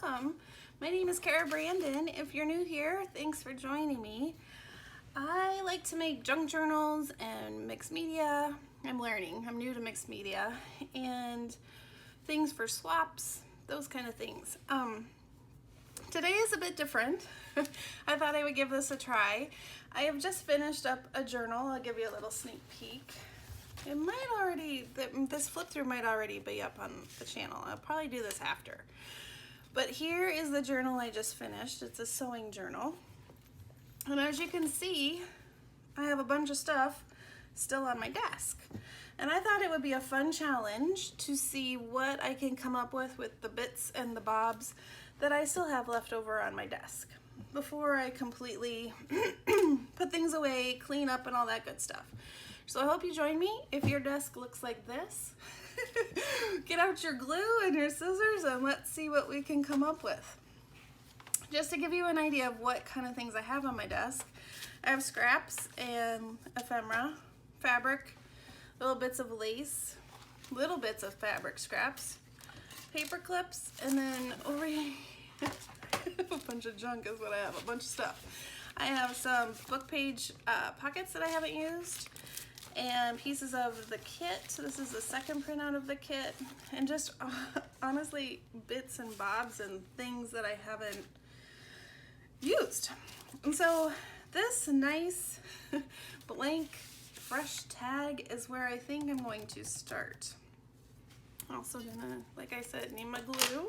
welcome. My name is Cara Brandon. If you're new here, thanks for joining me. I like to make junk journals and mixed media. I'm learning. I'm new to mixed media and things for swaps, those kind of things. Today is a bit different. I thought I would give this a try. I have just finished up a journal. I'll give you a little sneak peek. It might already, this flip through might already be up on the channel. I'll probably do this after. But here is the journal I just finished. It's a sewing journal. And as you can see, I have a bunch of stuff still on my desk. And I thought it would be a fun challenge to see what I can come up with the bits and the bobs that I still have left over on my desk before I completely put things away, clean up, and all that good stuff. So I hope you join me. If your desk looks like this, get out your glue and your scissors and let's see what we can come up with. Just to give you an idea of what kind of things I have on my desk, I have scraps and ephemera, fabric, little bits of lace, little bits of fabric scraps, paper clips, and then over here, a bunch of junk is what I have, a bunch of stuff. I have some book page pockets that I haven't used, and pieces of the kit. This is the second printout of the kit, and just honestly bits and bobs and things that I haven't used. And so this nice blank fresh tag is where I think I'm going to start. Also gonna, like I said, need my glue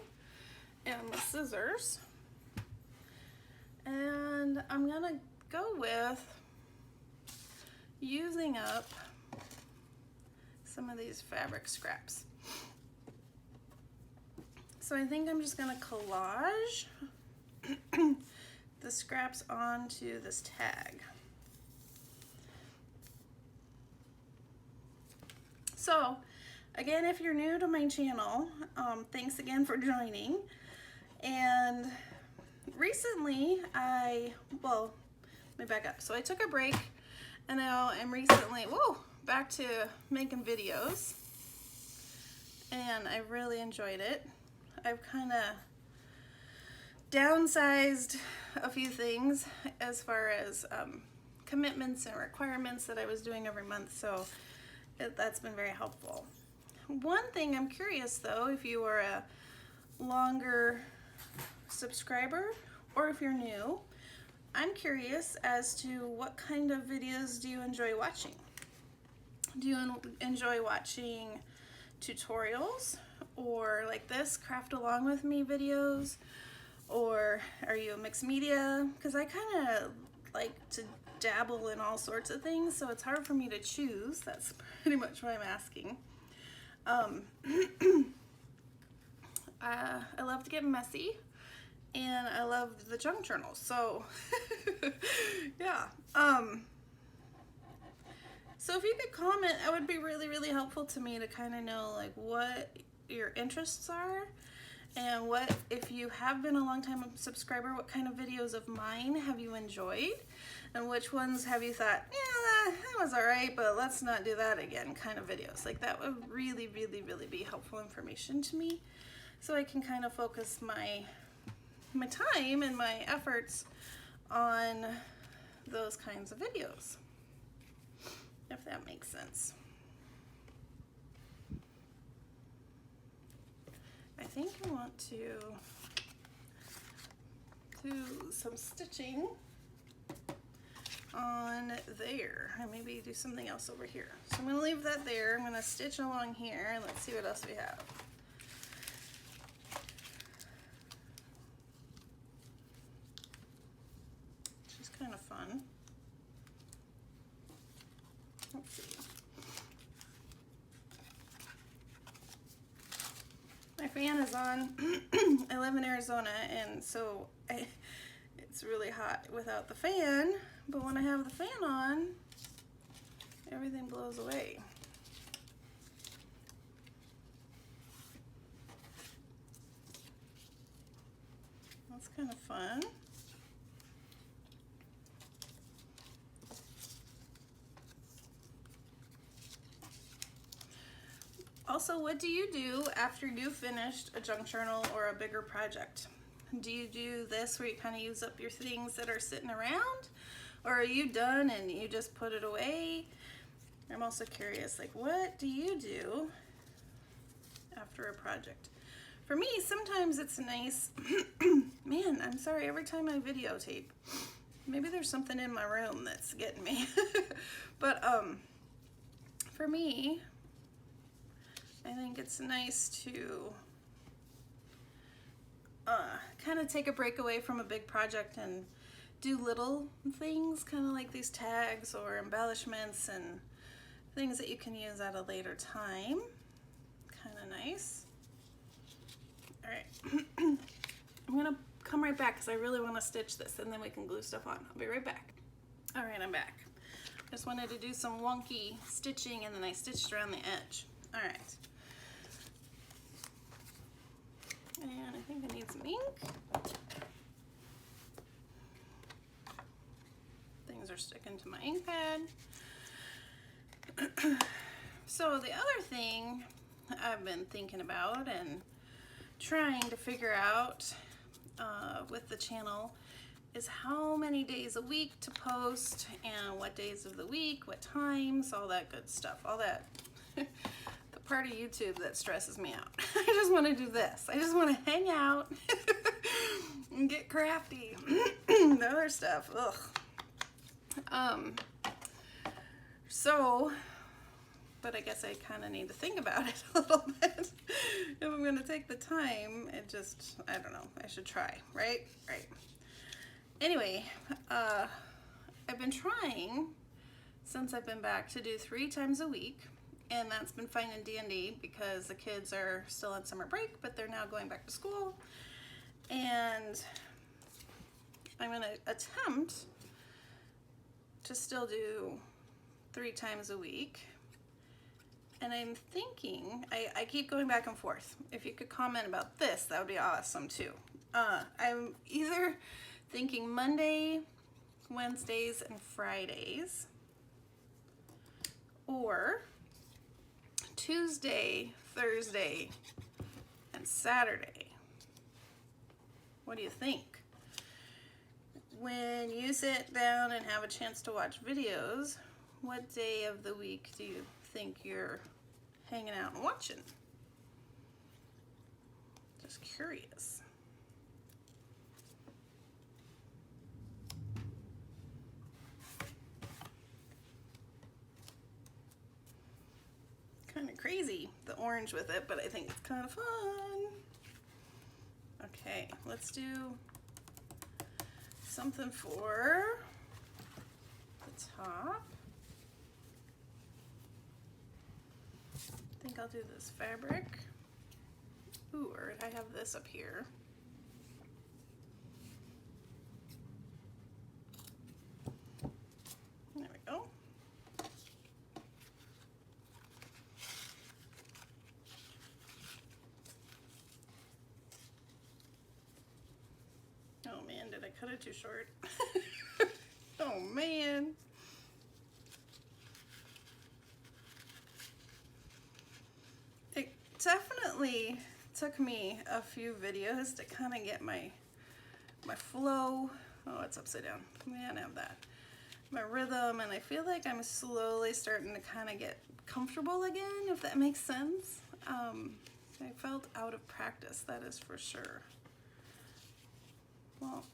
and my scissors, and I'm gonna go with using up some of these fabric scraps. So I think I'm just gonna collage the scraps onto this tag. So again, if you're new to my channel, thanks again for joining. And recently let me back up. So I took a break and now I'm recently, back to making videos, and I really enjoyed it. I've kind of downsized a few things as far as commitments and requirements that I was doing every month, so that's been very helpful. One thing I'm curious though, if you are a longer subscriber or if you're new, I'm curious as to what kind of videos do you enjoy watching? Do you enjoy watching tutorials or like this, craft along with me videos? Or are you a mixed media? Because I kind of like to dabble in all sorts of things, so it's hard for me to choose. That's pretty much what I'm asking. I love to get messy, and I love the junk journals, so yeah. So if you could comment, that would be really, really helpful to me to kind of know like what your interests are, and what, if you have been a long time subscriber, what kind of videos of mine have you enjoyed, and which ones have you thought, yeah, that was all right, but let's not do that again, kind of videos. Like that would really, really, really be helpful information to me, so I can kind of focus my time and my efforts on those kinds of videos, if that makes sense. I think I want to do some stitching on there, and maybe do something else over here. So I'm going to leave that there. I'm going to stitch along here, and let's see what else we have. Which is kind of fun. Let's see. My fan is on. I live in Arizona, and so it's really hot without the fan, but when I have the fan on, everything blows away. That's kind of fun. Also, what do you do after you finished a junk journal or a bigger project? Do you do this where you kind of use up your things that are sitting around? Or are you done and you just put it away? I'm also curious, like, what do you do after a project? For me, sometimes it's nice. Man, I'm sorry, every time I videotape, maybe there's something in my room that's getting me. But for me, I think it's nice to kind of take a break away from a big project and do little things, kind of like these tags or embellishments and things that you can use at a later time. Kind of nice. All right, I'm gonna come right back because I really want to stitch this and then we can glue stuff on. I'll be right back. All right, I'm back. Just wanted to do some wonky stitching and then I stitched around the edge. All right. And I think I need some ink. Things are sticking to my ink pad. So the other thing I've been thinking about and trying to figure out with the channel is how many days a week to post and what days of the week, what times, all that good stuff, all that. The part of YouTube that stresses me out. I just want to do this. I just want to hang out and get crafty. The other stuff, ugh. But I guess I kind of need to think about it a little bit. If I'm going to take the time, I don't know, I should try, right? Right. Anyway, I've been trying since I've been back to do 3 times a week, and that's been fine in D&D because the kids are still on summer break, but they're now going back to school. And I'm going to attempt to still do 3 times a week. And I'm thinking, I keep going back and forth. If you could comment about this, that would be awesome too. I'm either thinking Monday, Wednesdays, and Fridays, or Tuesday, Thursday, and Saturday. What do you think? When you sit down and have a chance to watch videos, what day of the week do you think you're hanging out and watching? Just curious. Kind of crazy, the orange with it, but I think it's kind of fun. Okay, let's do something for the top. I think I'll do this fabric. Ooh, or I have this up here. There we go. Oh man, did I cut it too short? Oh man. It definitely took me a few videos to kind of get my flow. Oh, it's upside down. Man, I have that. My rhythm, and I feel like I'm slowly starting to kind of get comfortable again, if that makes sense. I felt out of practice, that is for sure. Well,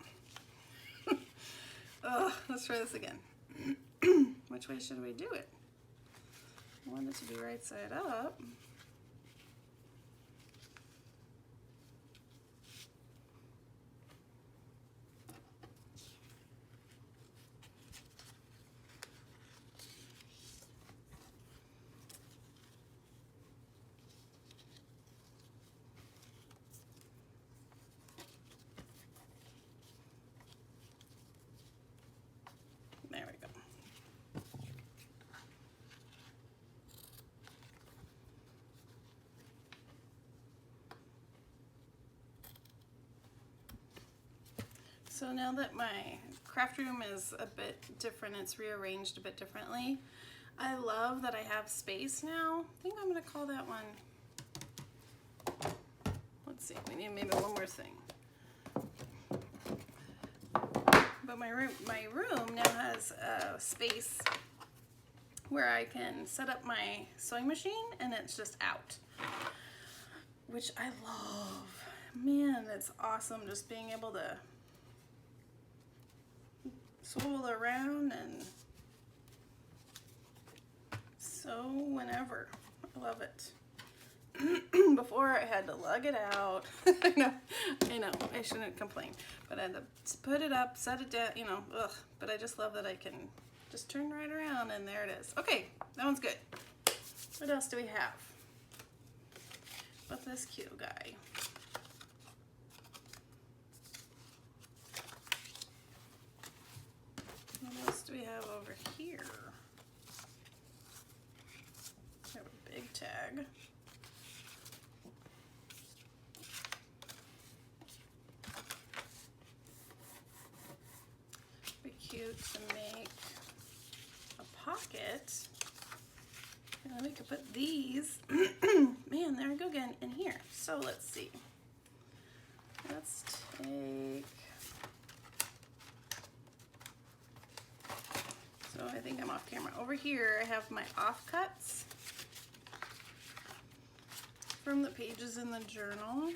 let's try this again. Which way should we do it? I want it to be right side up. There we go. So now that my craft room is a bit different, it's rearranged a bit differently, I love that I have space now. I think I'm going to call that one, let's see, we need maybe one more thing. but my room now has a space where I can set up my sewing machine and it's just out, which I love. Man, it's awesome just being able to swivel around and sew whenever. I love it. Before I had to lug it out. I know, I shouldn't complain, but I had to put it up, set it down, ugh. But I just love that I can just turn right around and there it is. Okay, that one's good. What else do we have? What's this cute guy? What else do we have over here? We have a big tag. Be cute to make a pocket. And then we could put these, man, there we go again, in here. So let's see. Let's take, so I think I'm off camera. Over here I have my offcuts from the pages in the journal.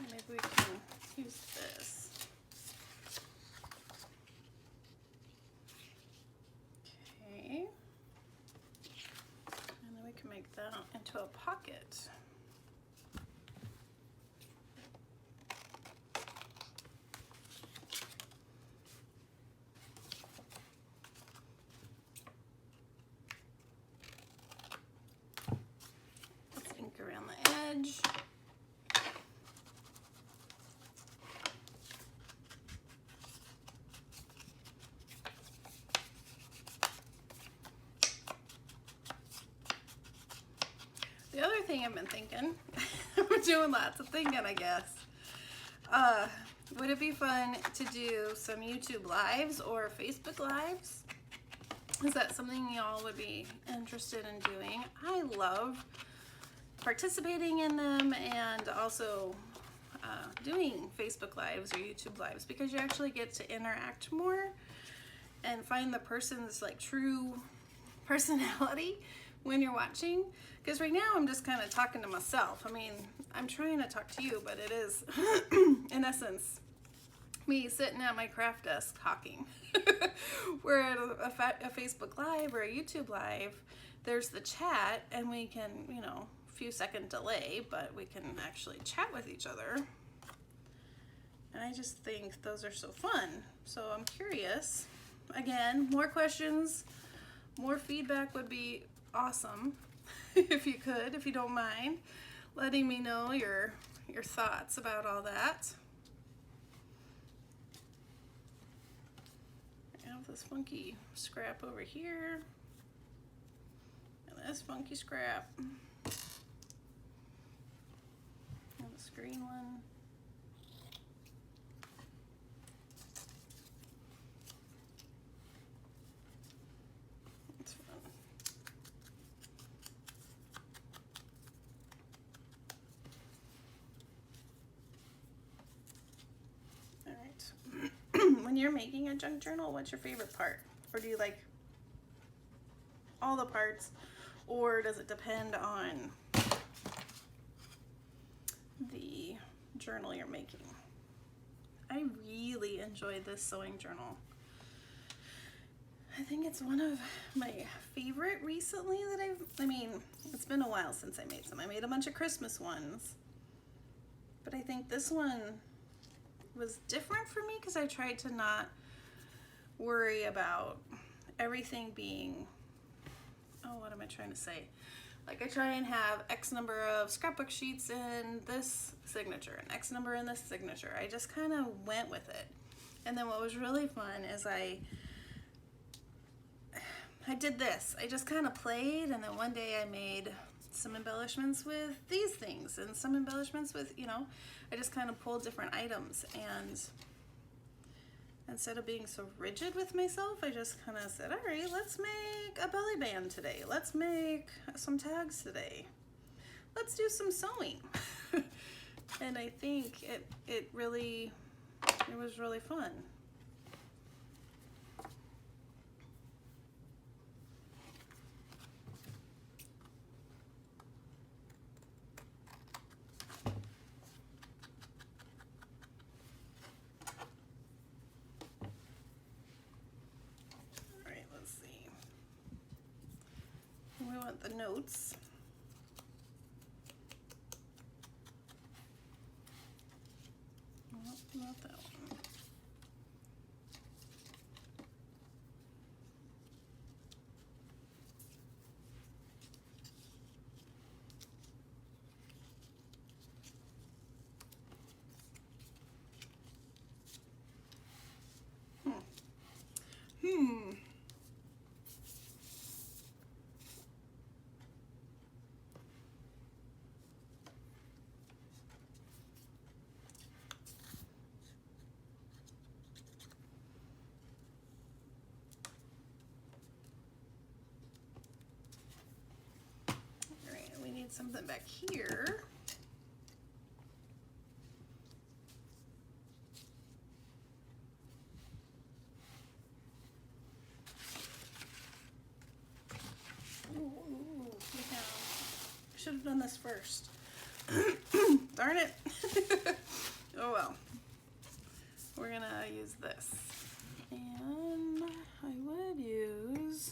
Maybe we can use this. Okay. And then we can make that into a pocket. Let's ink around the edge. The other thing I've been thinking, we're doing lots of thinking, I guess. Would it be fun to do some YouTube lives or Facebook lives? Is that something y'all would be interested in doing? I love participating in them and also doing Facebook lives or YouTube lives because you actually get to interact more and find the person's like true personality when you're watching. Because right now I'm just kind of talking to myself. I mean, I'm trying to talk to you, but it is, in essence, me sitting at my craft desk talking. Where at a Facebook Live or a YouTube Live, there's the chat, and we can, few second delay, but we can actually chat with each other. And I just think those are so fun. So I'm curious. Again, more questions, more feedback would be awesome. If you could, if you don't mind, letting me know your thoughts about all that. I have this funky scrap over here, and this funky scrap, and this green one. When you're making a junk journal, what's your favorite part? Or do you like all the parts, or does it depend on the journal you're making? I really enjoyed this sewing journal. I think it's one of my favorite recently that it's been a while since I made some. I made a bunch of Christmas ones, but I think this one was different for me because I tried to not worry about everything being, what am I trying to say? Like I try and have X number of scrapbook sheets in this signature and X number in this signature. I just kind of went with it. And then what was really fun is I did this. I just kind of played, and then one day I made some embellishments with these things and some embellishments with, I just kind of pulled different items, and instead of being so rigid with myself, I just kind of said, all right, let's make a belly band today. Let's make some tags today. Let's do some sewing. And I think it was really fun. All right, let's see. We want the notes. Nope, not that one. All right, we need something back here. Ooh, yeah. Should have done this first. Darn it. Oh well. We're gonna use this. And I would use,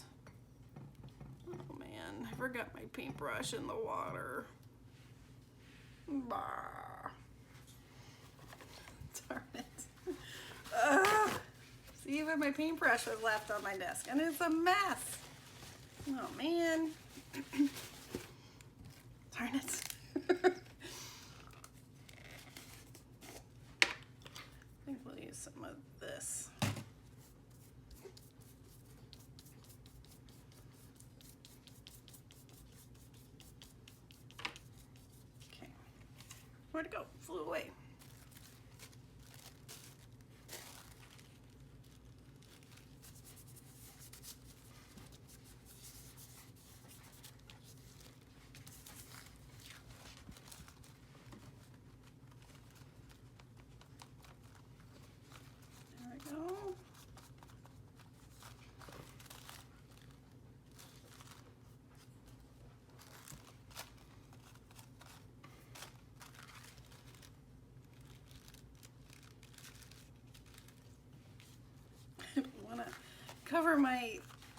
oh man, I forgot my paintbrush in the water. Bah. Darn it. See, even my paintbrush was left on my desk and it's a mess. Oh man. Darn it. I think we'll use some of this. Okay. Where'd it go? Flew away. Want to cover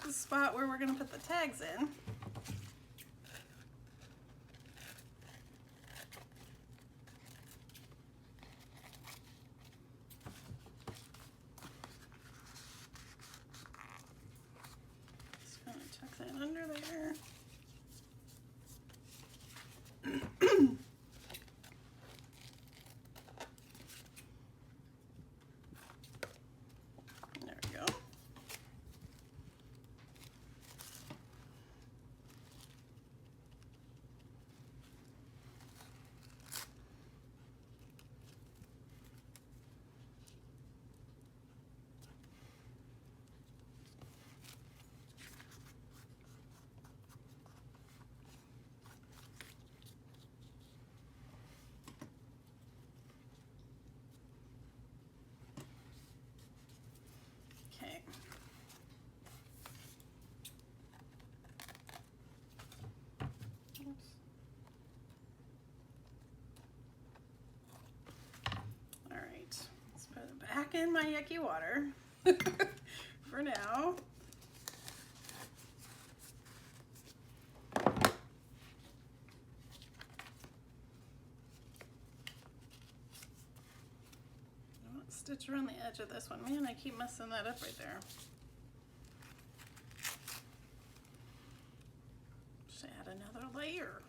the spot where we're going to put the tags in. Just going to tuck that under there. Back in my yucky water for now. Stitch around the edge of this one. Man, I keep messing that up right there. Just add another layer.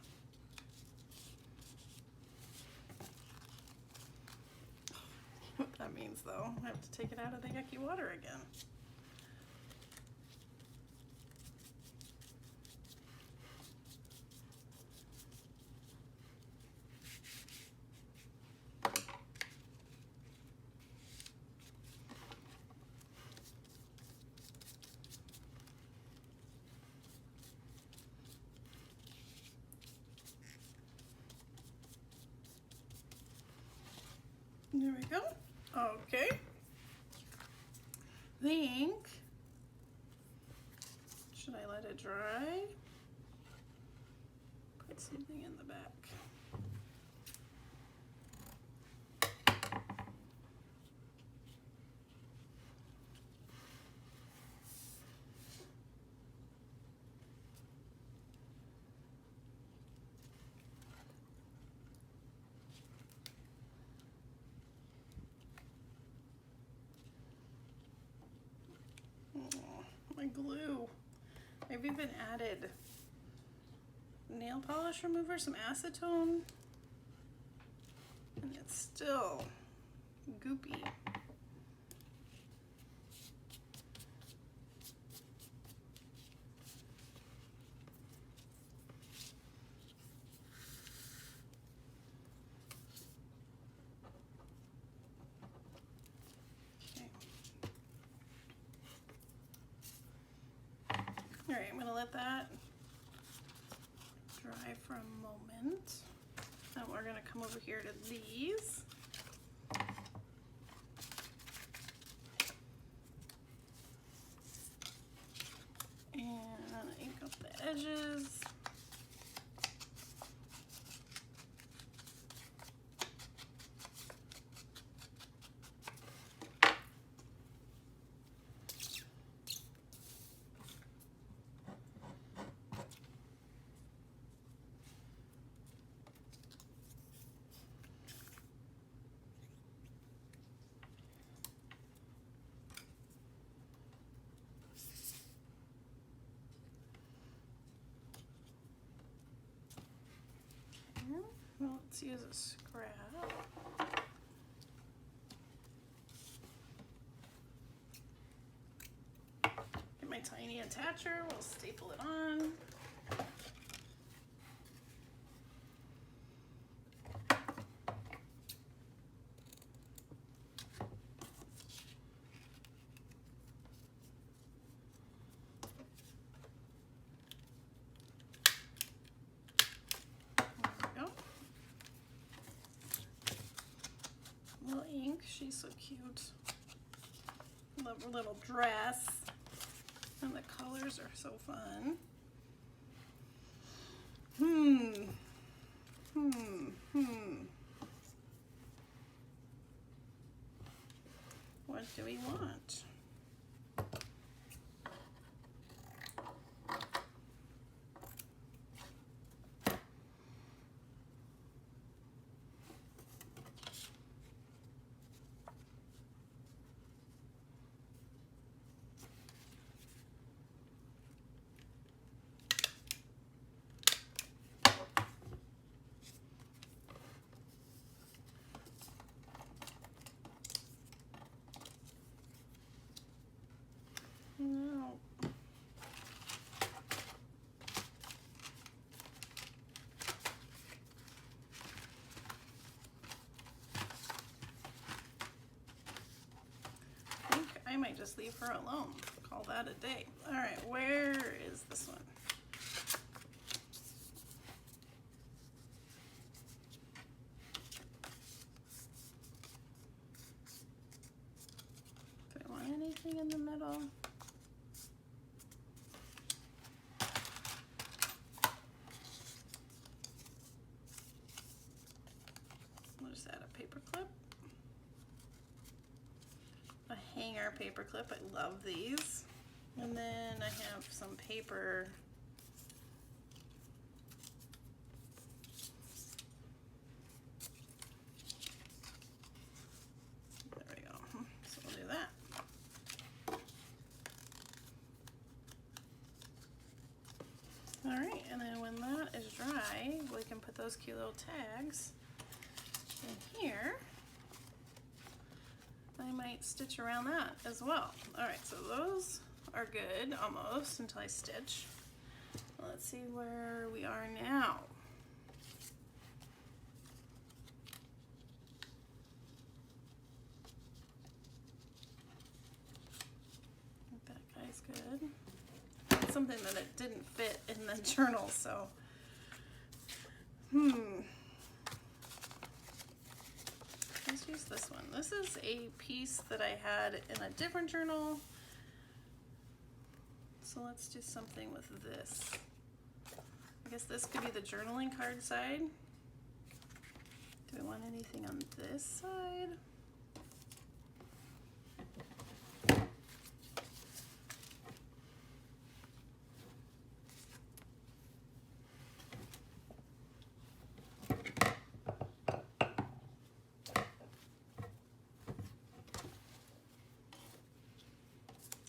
What that means though, I have to take it out of the yucky water again. There we go. Okay. The ink. Should I let it dry? Put something in the back. My glue. I've even added nail polish remover, some acetone, and it's still goopy. All right, I'm gonna let that dry for a moment. Now we're gonna come over here to these. And ink up the edges. Well, let's use a scrap. Get my tiny attacher, we'll staple it on. Little ink, she's so cute. Love her little dress. And the colors are so fun. What do we want? No. I think I might just leave her alone. Call that a day. All right, where is this one? Do I want anything in the middle? Just add a paper clip, a hanger paper clip. I love these. And then I have some paper. There we go. So we'll do that. All right, and then when that is dry, we can put those cute little tags in here. I might stitch around that as well. All right, so those are good almost until I stitch. Let's see where we are now. I think that guy's good. It's something that it didn't fit in the journal, so These let's use this one. This is a piece that I had in a different journal. So let's do something with this. I guess this could be the journaling card side. Do we want anything on this side?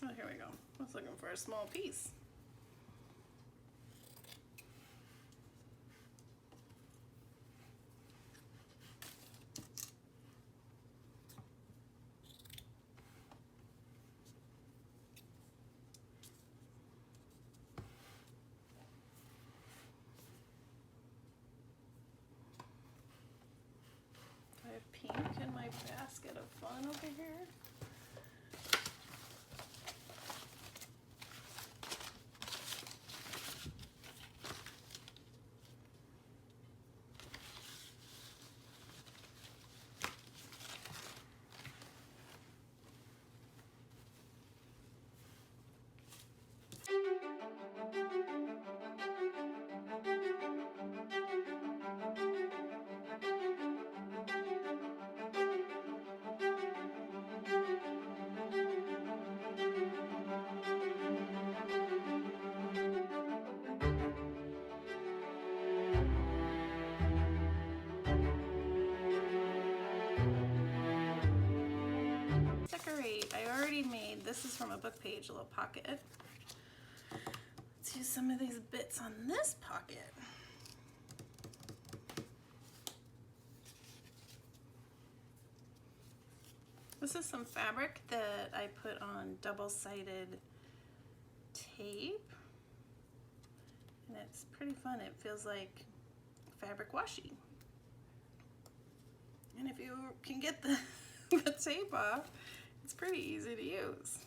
Oh, here we go. I was looking for a small piece. I have pink in my basket of fun over here. Decorate. I already made, this is from a book page, a little pocket. Let's use some of these bits on this pocket. This is some fabric that I put on double-sided tape. And it's pretty fun. It feels like fabric washi. And if you can get the, the tape off, it's pretty easy to use.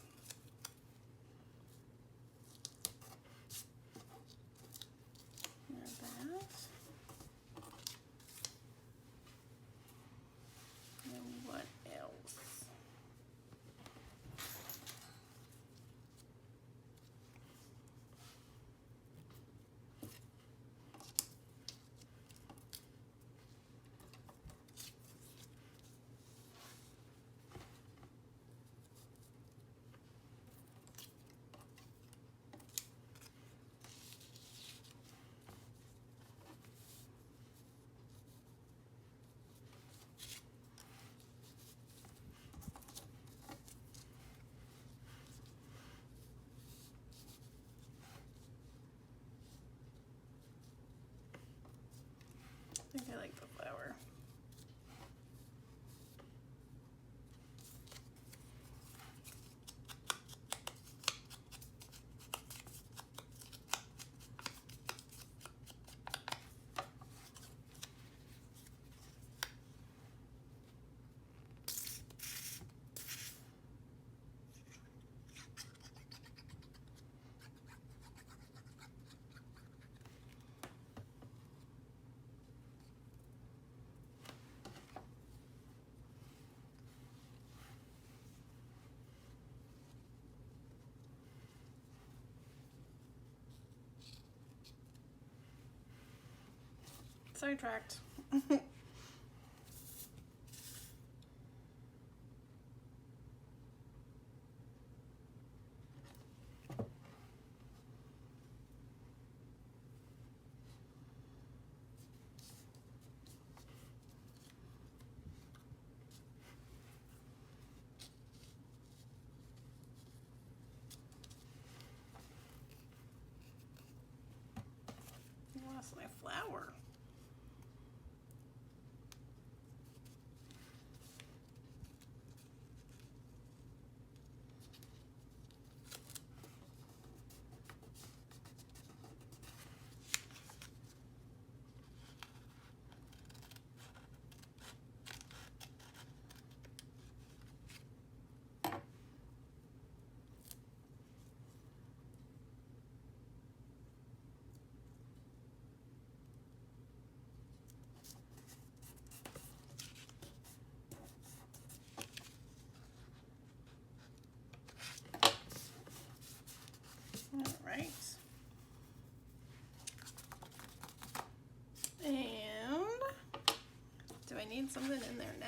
And that. And what else? I think I like the flower. Sidetracked. I lost my flower. need something in there now.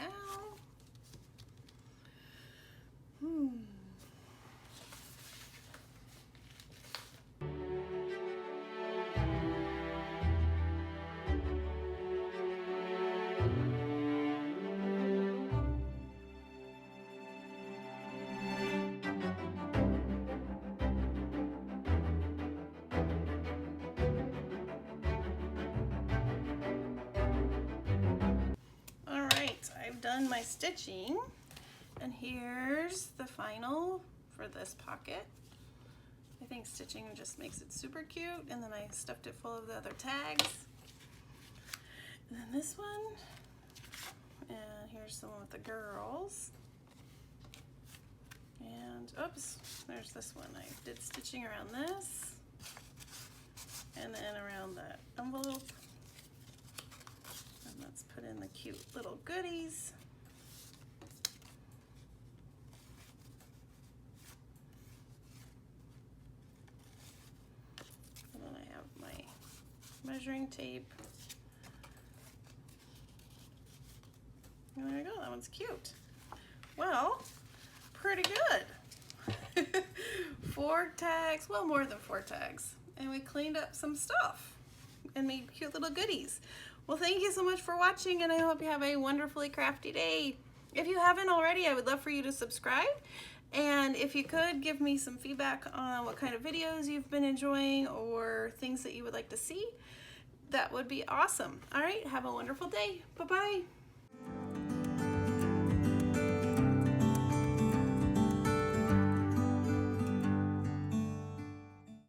I've done my stitching, and here's the final for this pocket. I think stitching just makes it super cute, and then I stuffed it full of the other tags. And then this one, and here's the one with the girls. And oops, there's this one. I did stitching around this, and then around that envelope. And let's put in the cute little goodies. And then I have my measuring tape. And there you go, that one's cute. Well, pretty good. 4 tags, well, more than 4 tags. And we cleaned up some stuff and made cute little goodies. Well, thank you so much for watching, and I hope you have a wonderfully crafty day. If you haven't already, I would love for you to subscribe. And if you could, give me some feedback on what kind of videos you've been enjoying or things that you would like to see. That would be awesome. All right, have a wonderful day. Bye-bye.